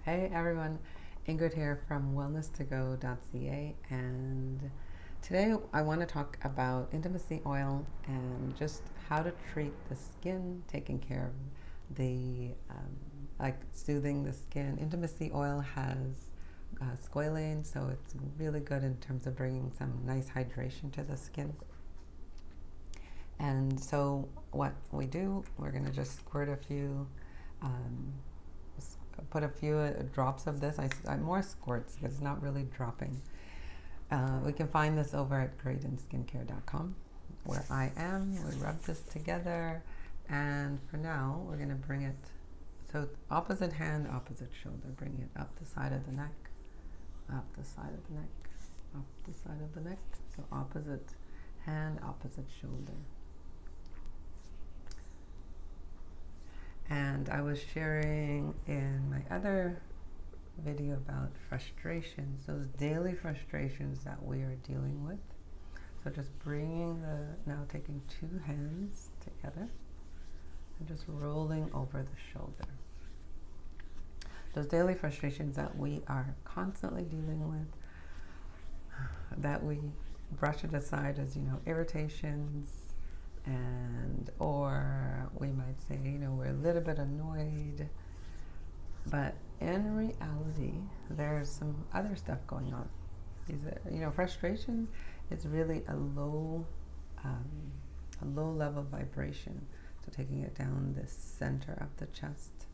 Hey everyone, Ingrid here from wellness2go.ca, and today I want to talk about intimacy oil and just how to treat the skin, taking care of the like soothing the skin. Intimacy oil has squalane, so it's really good in terms of bringing some nice hydration to the skin. And so what we do, we're going to just squirt a few um, put a few drops of this. I more squirts because it's not really dropping. We can find this over at greatinskincare.com where I am. We rub this together, and for now we're going to bring it so opposite hand, opposite shoulder. Bring it up the side of the neck, up the side of the neck, up the side of the neck. So opposite hand, opposite shoulder. And I was sharing in my other video about frustrations, those daily frustrations that we are dealing with. So just now taking two hands together and just rolling over the shoulder. Those daily frustrations that we are constantly dealing with, that we brush it aside as, irritations, or we might say, we're a little bit annoyed, but in reality, there's some other stuff going on. Frustration is really a low level vibration. So taking it down the center of the chest,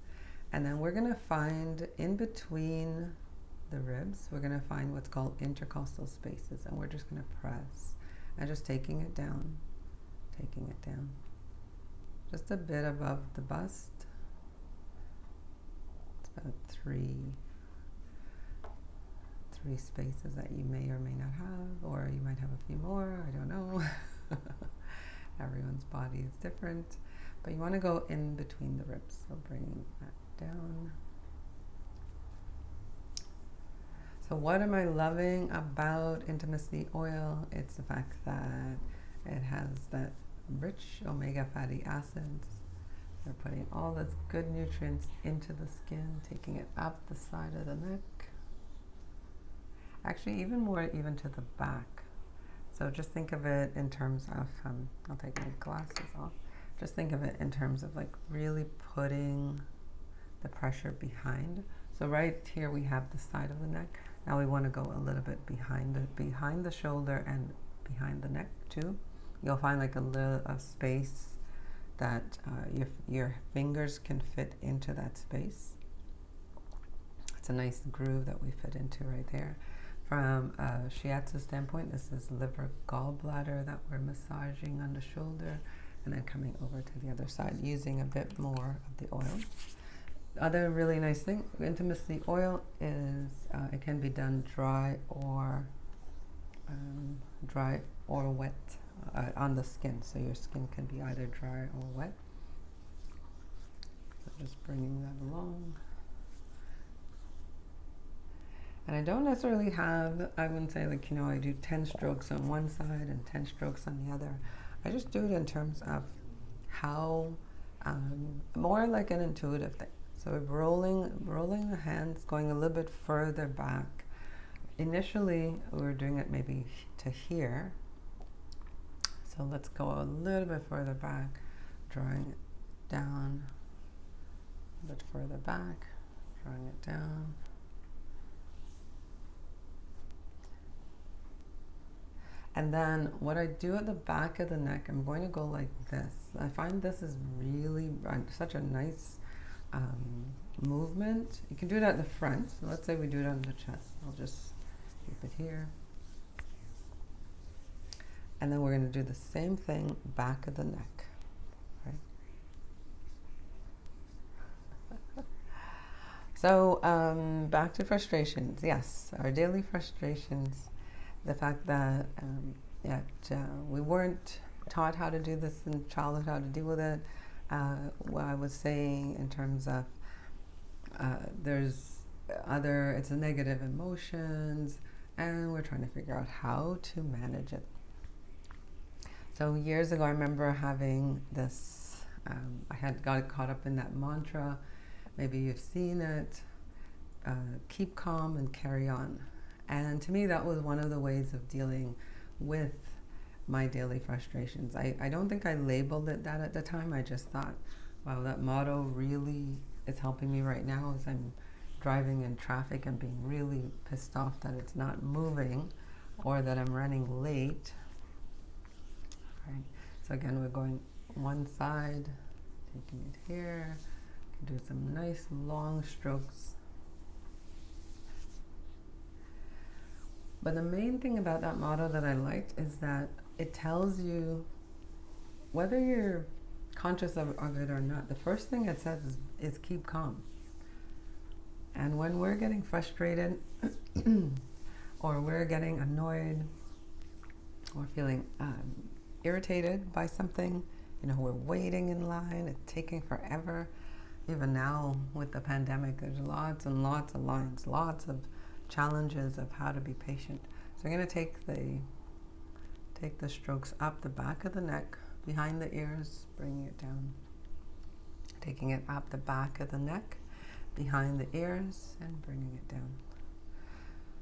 and then we're going to find in between the ribs, we're going to find what's called intercostal spaces, and we're just going to press and just taking it down, just a bit above the bust. It's about three spaces that you may or may not have, or you might have a few more, I don't know. Everyone's body is different, but you want to go in between the ribs, so bringing that down. So what am I loving about intimacy oil? It's the fact that it has that rich omega fatty acids. They're putting all this good nutrients into the skin, taking it up the side of the neck. Actually, even more, even to the back. So just think of it in terms of, I'll take my glasses off. Just think of it in terms of like really putting the pressure behind. So right here we have the side of the neck. Now we want to go a little bit behind the shoulder and behind the neck too. You'll find like a little space that your fingers can fit into that space. It's a nice groove that we fit into right there. From a shiatsu standpoint, this is liver gallbladder that we're massaging on the shoulder, and then coming over to the other side using a bit more of the oil. Other really nice thing, intimacy oil is it can be done dry or wet on the skin. So your skin can be either dry or wet. So just bringing that along. And I don't necessarily have, I wouldn't say like, I do 10 strokes on one side and 10 strokes on the other. I just do it in terms of how, more like an intuitive thing. So rolling the hands, going a little bit further back. Initially, we were doing it maybe to here. So let's go a little bit further back, drawing it down, a bit further back, drawing it down. And then what I do at the back of the neck, I'm going to go like this. I find this is really such a nice movement. You can do it at the front. So let's say we do it on the chest. I'll just keep it here. And then we're going to do the same thing back of the neck. Right? So back to frustrations. Yes, our daily frustrations. The fact that we weren't taught how to do this in childhood, how to deal with it. What I was saying in terms of it's a negative emotions, and we're trying to figure out how to manage it. So years ago, I remember having this, I had got caught up in that mantra. Maybe you've seen it. keep calm and carry on. And to me, that was one of the ways of dealing with my daily frustrations. I don't think I labeled it that at the time. I just thought, wow, that motto really is helping me right now as I'm driving in traffic and being really pissed off that it's not moving or that I'm running late. Right. So again, we're going one side, taking it here. Do some nice long strokes. But the main thing about that motto that I liked is that it tells you, whether you're conscious of it or not, the first thing it says is keep calm. And when we're getting frustrated or we're getting annoyed or feeling irritated by something, you know, we're waiting in line, it's taking forever. Even now with the pandemic, there's lots and lots of lines, lots of challenges of how to be patient. So I'm going to take the strokes up the back of the neck, behind the ears, bringing it down. Taking it up the back of the neck, behind the ears, and bringing it down.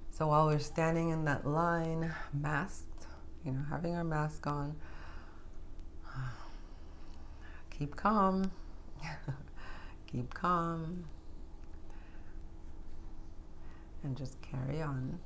So while we're standing in that line, masked, you know, having our mask on, keep calm. Keep calm and just carry on.